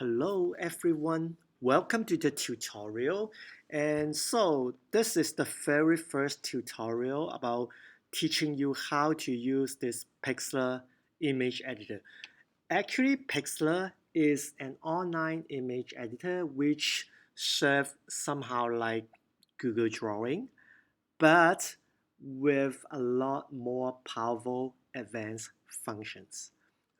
Hello everyone, welcome to the tutorial. And so this is the very first tutorial about teaching you how to use this Pixlr image editor. Actually, Pixlr is an online image editor which serves somehow like Google Drawing, but with a lot more powerful advanced functions.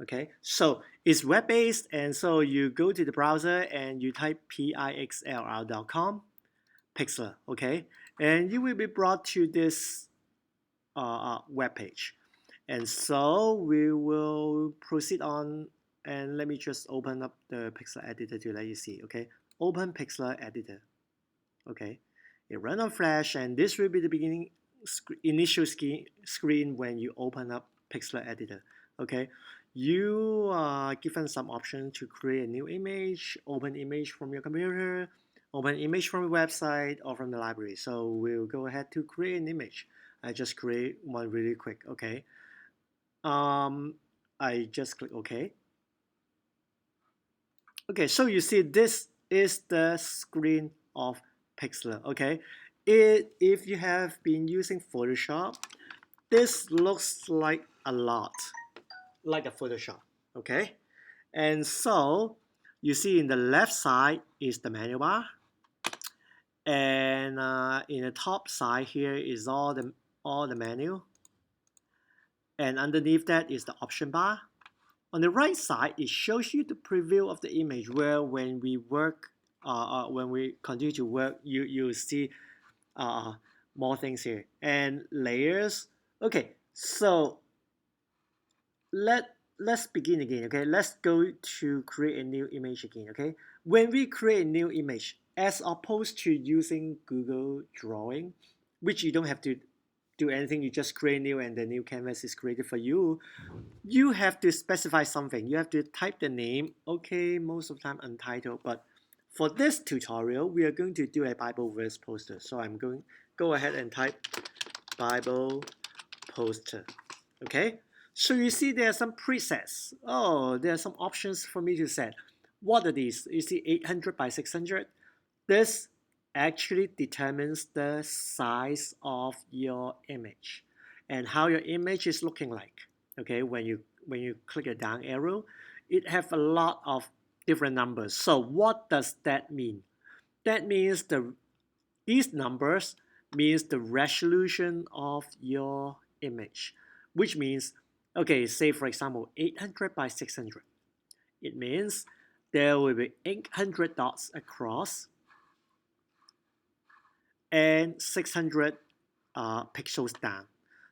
Okay, so it's web-based, and so you go to the browser and you type pixlr.com, Pixlr, okay, and you will be brought to this web page. And so we will proceed on, and let me just open up the Pixlr editor to let you see, okay. Open Pixlr editor, okay. It runs on Flash, and this will be the beginning initial screen when you open up Pixlr editor, okay. You are given some options to create a new image, open image from your computer, open image from a website or from the library. So we'll go ahead to create an image. I just create one really quick, okay. I just click OK. Okay, so you see this is the screen of Pixlr, okay. If you have been using Photoshop, this looks like a lot like a Photoshop, okay. And so you see in the left side is the menu bar, and in the top side here is all the menu, and underneath that is the option bar. On the right side, it shows you the preview of the image, where when we work, when we continue to work, you see uh, more things here. And layers. Okay, so let's begin again. Okay, let's go to create a new image again. Okay, when we create a new image, as opposed to using Google Drawing, which you don't have to do anything, you just create new and the new canvas is created for you. You have to specify something. You have to type the name. Okay, most of the time untitled, but for this tutorial, we are going to do a Bible verse poster. So I'm going go ahead and type Bible poster. Okay, so you see there are some presets. Oh, there are some options for me to set. What are these? You see 800 by 600. This actually determines the size of your image and how your image is looking like. Okay, when you click a down arrow, it have a lot of different numbers. So what does that mean? That means these numbers means the resolution of your image, which means, okay, say for example 800 by 600. It means there will be 800 dots across and 600 pixels down.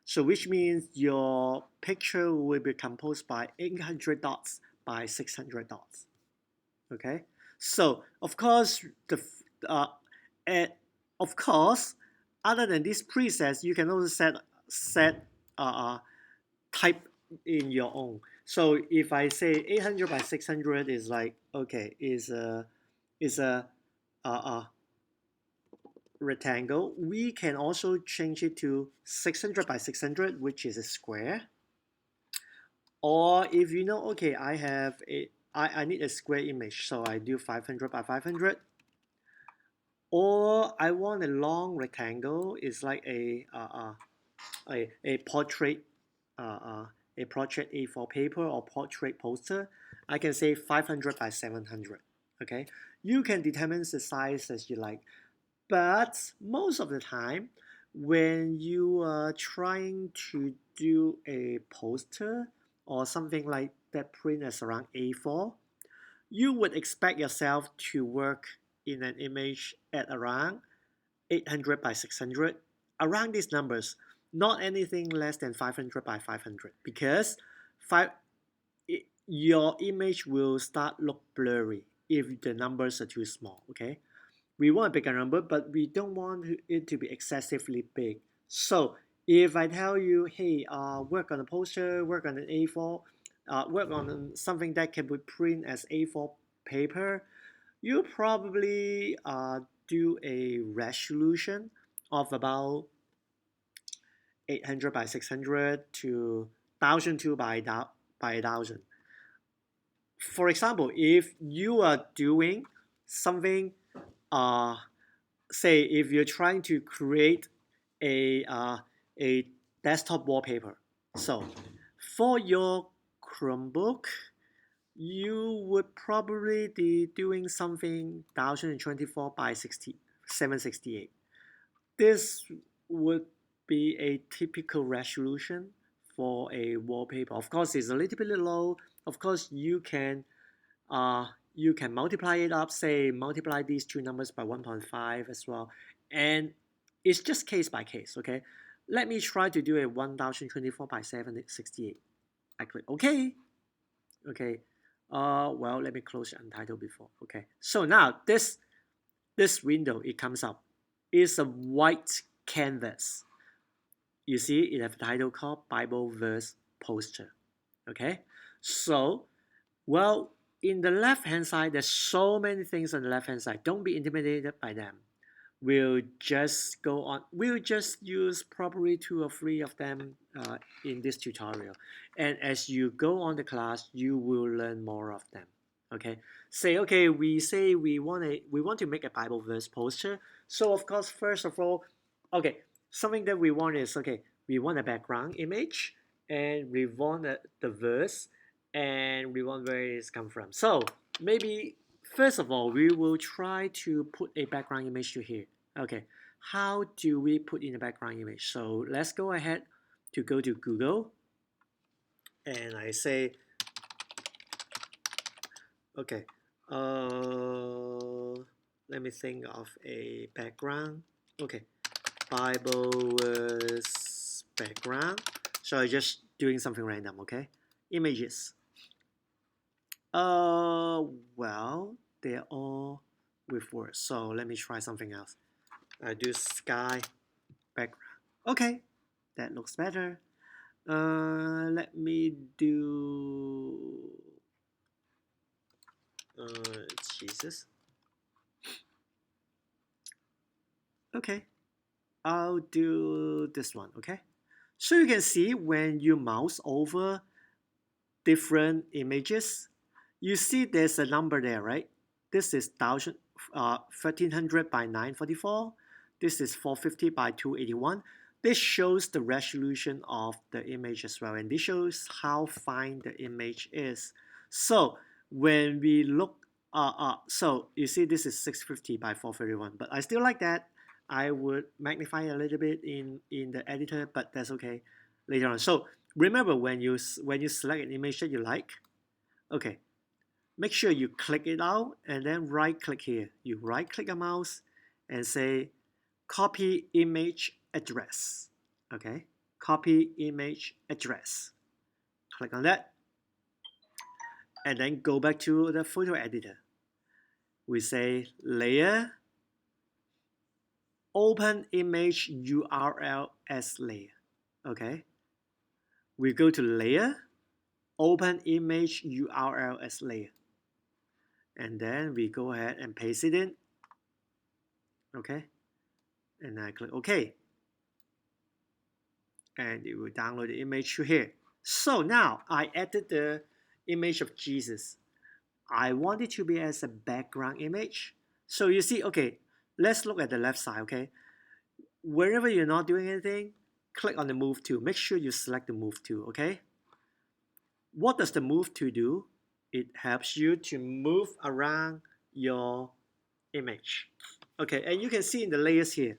So which means your picture will be composed by 800 dots by 600 dots. Okay, so of course uh, and of course, other than these presets, you can also set type in your own. So if I say 800 by 600 is like, okay, is a rectangle, we can also change it to 600 by 600, which is a square. Or if you know, okay, I need a square image, so I do 500 by 500. Or I want a long rectangle. It's like a portrait, a portrait A4 paper or portrait poster. I can say 500 by 700. Okay, you can determine the size as you like. But most of the time, when you are trying to do a poster or something like that print as around A4, you would expect yourself to work in an image at around 800 by 600, around these numbers, not anything less than 500 by 500, because your image will start look blurry if the numbers are too small, okay? We want a bigger number, but we don't want it to be excessively big. So if I tell you, hey, work on a poster, work on an A4, work on something that can be printed as A4 paper, you probably do a resolution of about 800 by 600 to 1002 by 1000. for example, if you are doing something, say if you're trying to create a desktop wallpaper, so for your Chromebook, you would probably be doing something 1024 by 768. This would be a typical resolution for a wallpaper. Of course, it's a little bit low. Of course, you can multiply it up, say multiply these two numbers by 1.5 as well. And it's just case by case, okay? Let me try to do a 1024 by 768. I click OK. Okay. Well, let me close Untitled before. Okay. So now this window, it comes up. It's a white canvas. You see, it has a title called Bible Verse Poster. Okay. So, well, in the left hand side, there's so many things on the left hand side. Don't be intimidated by them. We'll just go on. We'll just use probably 2 or 3 of them in this tutorial. And as you go on the class, you will learn more of them. Okay. Say we want to make a Bible verse poster. So of course, first of all, okay, something that we want is we want a background image, and we want the verse, and we want where it's come from. So maybe first of all, we will try to put a background image to here. Okay, how do we put in a background image? So let's go ahead to go to Google, and I say, okay, let me think of a background. Okay, Bible verse background. So I'm just doing something random. Okay, images. Well, they're all with words. So let me try something else. I do sky background. Okay, that looks better. Let me do Jesus. Okay, I'll do this one. Okay, so you can see when you mouse over different images, you see there's a number there, right? This is 1300 by 944. This is 450 by 281. This shows the resolution of the image as well, and this shows how fine the image is. So when we look, so you see this is 650 by 431, but I still like that. I would magnify a little bit in the editor, but that's okay later on. So remember when you select an image that you like, okay, make sure you click it out and then right click here. You right click a mouse and say copy image address. Okay, copy image address. Click on that and then go back to the photo editor. We say layer, open image URL as layer. Okay, we go to layer, open image URL as layer, and then we go ahead and paste it in. Okay, and I click OK, and it will download the image to here. So now I added the image of Jesus. I want it to be as a background image. So you see, okay, let's look at the left side. Okay, wherever you're not doing anything, click on the move tool. Make sure you select the move tool. Okay, what does the move tool do? It helps you to move around your image. Okay, and you can see in the layers here,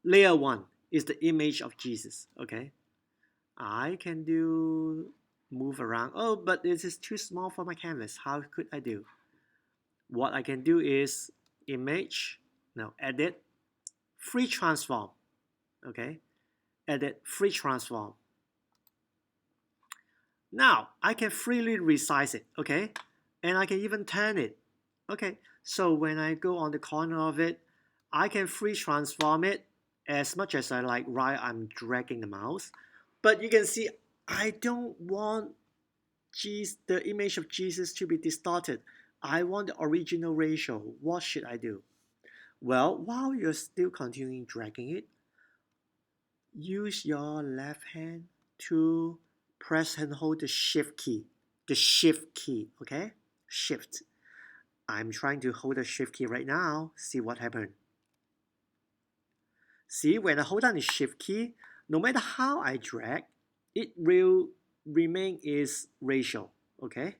layer 1 is the image of Jesus. Okay, I can do move around. Oh, but this is too small for my canvas. How could I do? What I can do is image, now edit, free transform. Okay, edit, free transform. Now I can freely resize it. Okay, and I can even turn it. Okay, so when I go on the corner of it, I can free transform it as much as I like while I'm dragging the mouse. But you can see I don't want the image of Jesus to be distorted. I want the original ratio. What should I do? Well, while you're still continuing dragging it, use your left hand to press and hold the shift key. The shift key, okay? Shift. I'm trying to hold the Shift key right now. See what happened. See, when I hold down the Shift key, no matter how I drag, it will remain its ratio. Okay?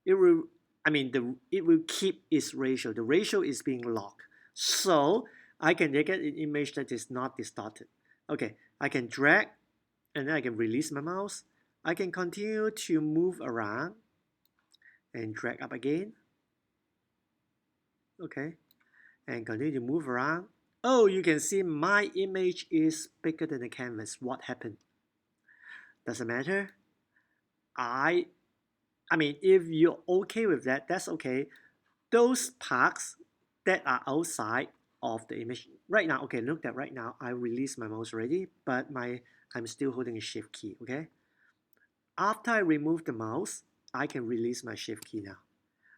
It will, it will keep its ratio. The ratio is being locked. So I can get an image that is not distorted. Okay, I can drag and then I can release my mouse. I can continue to move around and drag up again. Okay, and continue to move around. Oh, you can see my image is bigger than the canvas. What happened? Doesn't matter. If you're okay with that, that's okay. Those parts that are outside of the image right now, okay, look at right now, I released my mouse already, but I'm still holding a Shift key, okay? After I remove the mouse, I can release my Shift key now.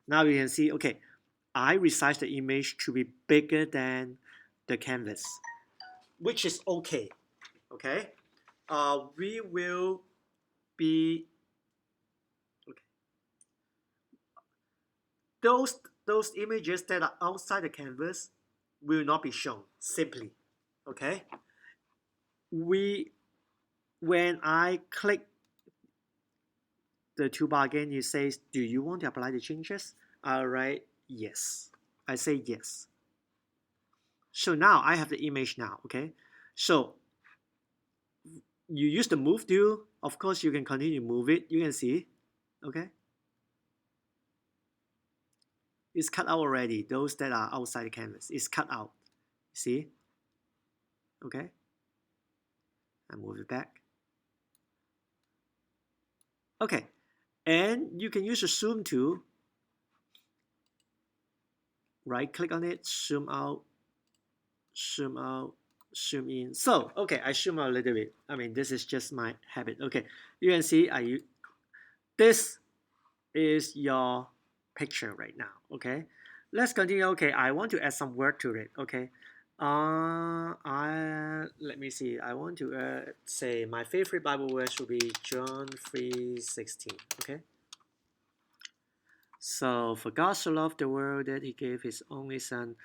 Now you can see, okay, I resize the image to be bigger than the canvas, which is okay, okay? We will be, okay. Those images that are outside the canvas will not be shown simply, okay? When I click the toolbar again, it says, do you want to apply the changes? I'll write yes. I say yes. So now I have the image now, okay? So you use the move tool. Of course, you can continue to move it. You can see, okay? It's cut out already. Those that are outside the canvas, it's cut out. See? Okay? I move it back. Okay, and you can use the zoom tool. Right click on it, zoom out, zoom out, zoom in. So, okay, I zoom out a little bit. This is just my habit. Okay, you can see this is your picture right now. Okay, let's continue. Okay, I want to add some word to it. Okay, let me see. I want to say my favorite Bible verse will be John 3:16. Okay. So, for God so loved the world that he gave his only son,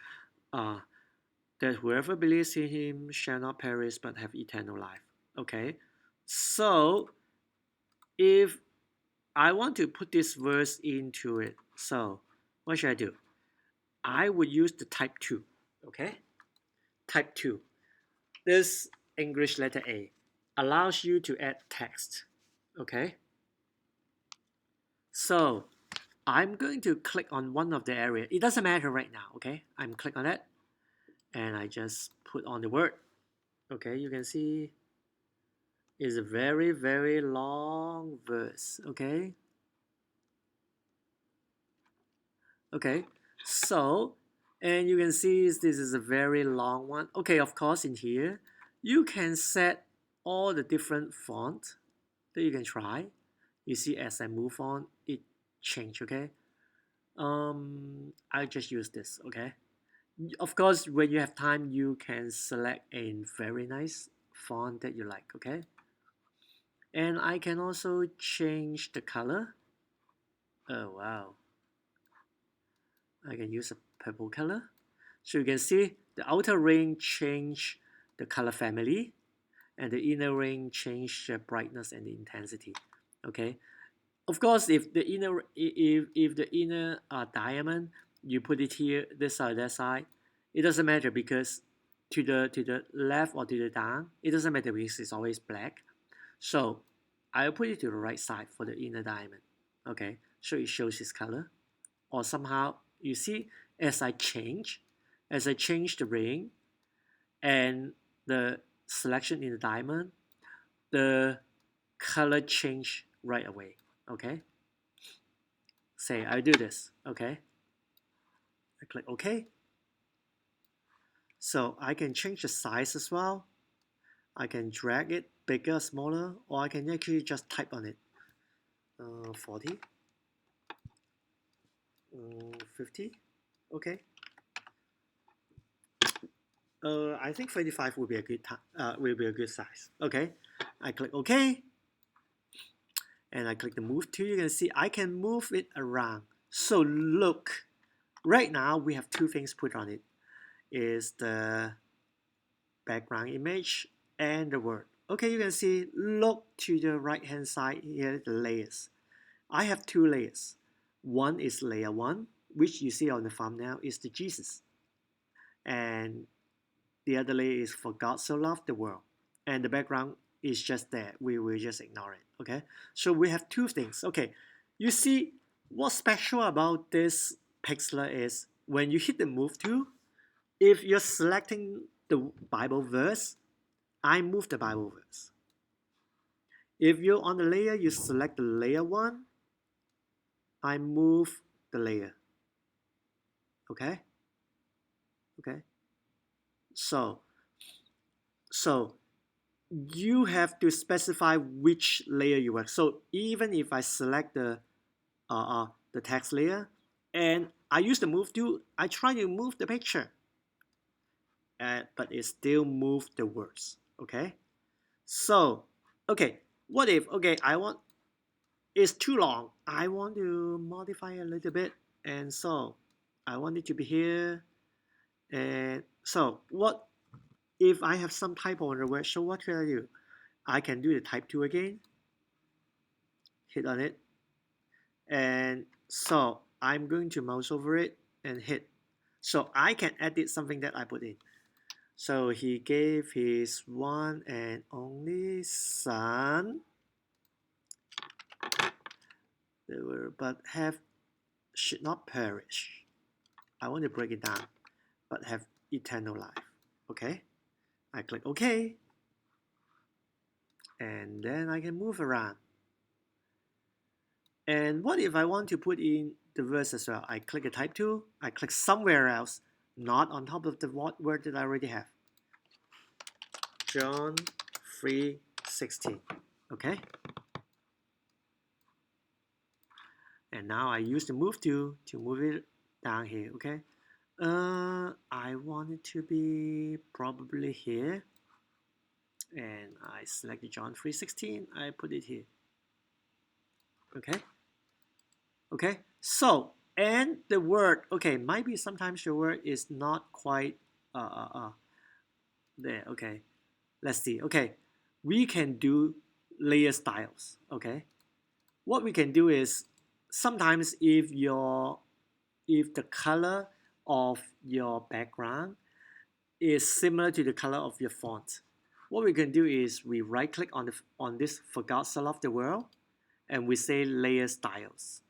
that whoever believes in him shall not perish but have eternal life. Okay, so if I want to put this verse into it, so what should I do? I would use the type 2. Okay, type 2. This English letter A allows you to add text. Okay, so I'm going to click on one of the area. It doesn't matter right now. Okay, I'm click on it and I just put on the word. Okay, you can see it's a very, very long verse. Okay. Okay, so, and you can see this is a very long one. Okay, of course, in here, you can set all the different fonts that you can try. You see, as I move on, it change. Okay. I just use this. Okay. Of course, when you have time, you can select a very nice font that you like. Okay. And I can also change the color. Oh wow. I can use a purple color. So you can see the outer ring change the color family and the inner ring change the brightness and the intensity. Okay. Of course, if the inner diamond you put it here, this side, that side, it doesn't matter because to the left or to the down, it doesn't matter because it's always black. So I'll put it to the right side for the inner diamond. Okay, so it shows its color. Or somehow you see as I change the ring and the selection in the diamond, the color change right away. Okay, say I do this. Okay, I click OK. So I can change the size as well. I can drag it bigger, smaller, or I can actually just type on it. 40, 50. Okay. I think 35 will be a good size. Okay, I click OK, and I click the move tool. You can see I can move it around. So look, right now we have two things put on it. Is the background image and the word. Okay, you can see, look to the right hand side here, the layers. I have two layers. One is layer 1, which you see on the thumbnail is the Jesus. And the other layer is for God so loved the world. And the background is just there. We will just ignore it. Okay, so we have two things. Okay, you see what's special about this Pixlr is when you hit the move tool, if you're selecting the Bible verse, I move the Bible verse. If you're on the layer, you select the layer 1, I move the layer. Okay? Okay? So, so you have to specify which layer you work. So even if I select the text layer and I use the move tool, I try to move the picture, but it still moves the words. Okay? So, okay, what if, okay, I want, it's too long. I want to modify a little bit, and so I want it to be here. And so what if I have some typo on the word? So what can I do? I can do the type tool again, hit on it, and so I'm going to mouse over it and hit. So I can edit something that I put in. So he gave his one and only son, but have should not perish. I want to break it down, but have eternal life. Okay, I click OK, and then I can move around. And what if I want to put in the verse as well? I click a type tool, I click somewhere else, not on top of the word that I already have. John 3:16. Okay, and now I use the move tool to move it down here. Okay, I want it to be probably here, and I select the John 3:16. I put it here. Okay, okay. So and the word, okay, might be sometimes your word is not quite there. Okay, let's see. Okay, we can do layer styles. Okay, what we can do is sometimes if the color of your background is similar to the color of your font, what we can do is we right click on this for God so loved the world, and we say layer styles.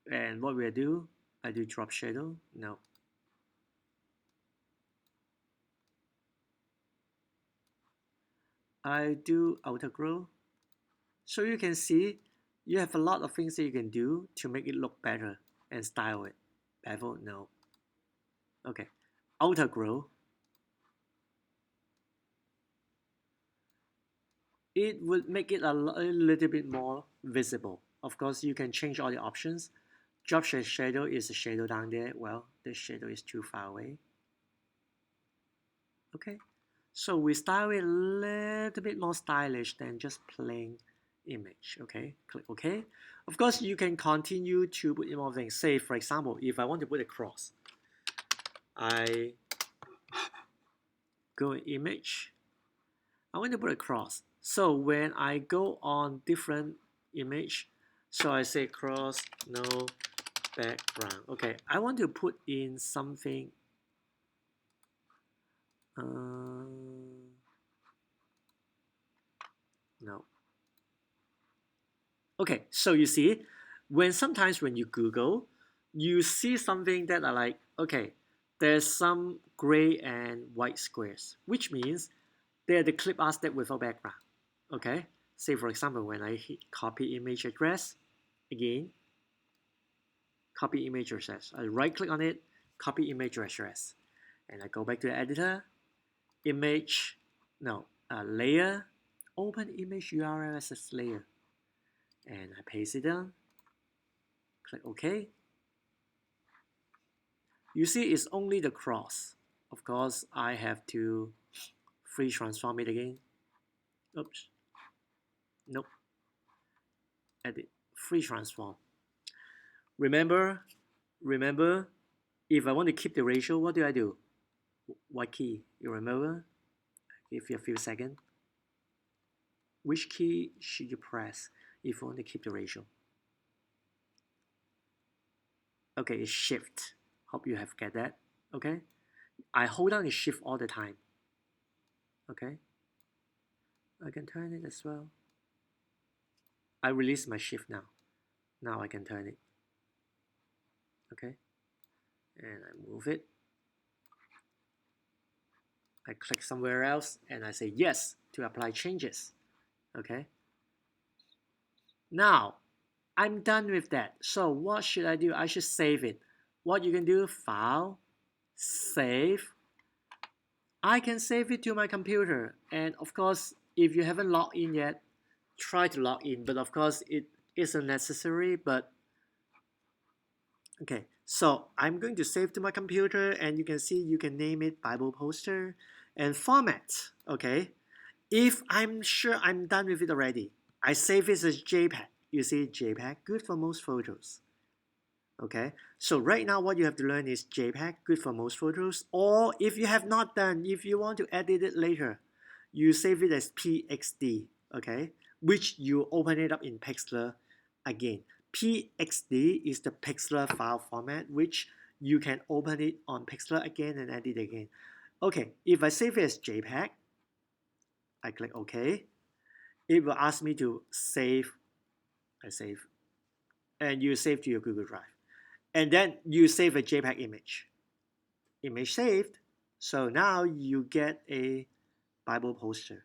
And what we do, I do drop shadow. No, I do outer glow. So you can see you have a lot of things that you can do to make it look better and style it. Bevel, no. Okay, outer glow. It would make it a little bit more visible. Of course, you can change all the options. Drop shadow is a shadow down there. Well, the shadow is too far away. Okay, so we style it a little bit more stylish than just plain image. Okay, click OK. Of course, you can continue to put in more things. Say, for example, if I want to put a cross, I go in image. I want to put a cross. So when I go on different image, so I say cross, no background. Okay, I want to put in something. No. Okay, so you see, sometimes when you Google, you see something that are like, okay, there's some gray and white squares, which means they're the clip art step without background. Okay, say for example, when I hit copy image address, again, copy image address. I right click on it, copy image address, and I go back to the editor, image, no, layer, open image URL as a layer, and I paste it down, click OK. You see it's only the cross. Of course, I have to free transform it again. Oops. Nope. Edit. Free transform. Remember, if I want to keep the ratio, what do? What key? You remember? Give you a few seconds. Which key should you press if you want to keep the ratio? Okay, it's shift. Hope you have get that. Okay, I hold down the shift all the time. Okay, I can turn it as well. I release my shift now. Now I can turn it. Okay, and I move it. I click somewhere else and I say yes to apply changes. Okay, now I'm done with that. So what should I do? I should save it. What you can do, file, save. I can save it to my computer. And of course, if you haven't logged in yet, try to log in. But of course, it isn't necessary. But okay, so I'm going to save to my computer, and you can see you can name it Bible poster and format. Okay, if I'm sure I'm done with it already, I save it as JPEG. You see JPEG, good for most photos. Okay, so right now what you have to learn is JPEG, good for most photos. Or if you have not done, if you want to edit it later, you save it as PXD, okay, which you open it up in Pixlr again. PXD is the Pixlr file format, which you can open it on Pixlr again and edit again. Okay, if I save it as JPEG, I click OK. It will ask me to save. I save, and you save to your Google Drive. And then you save a JPEG image. Image saved. So now you get a Bible poster.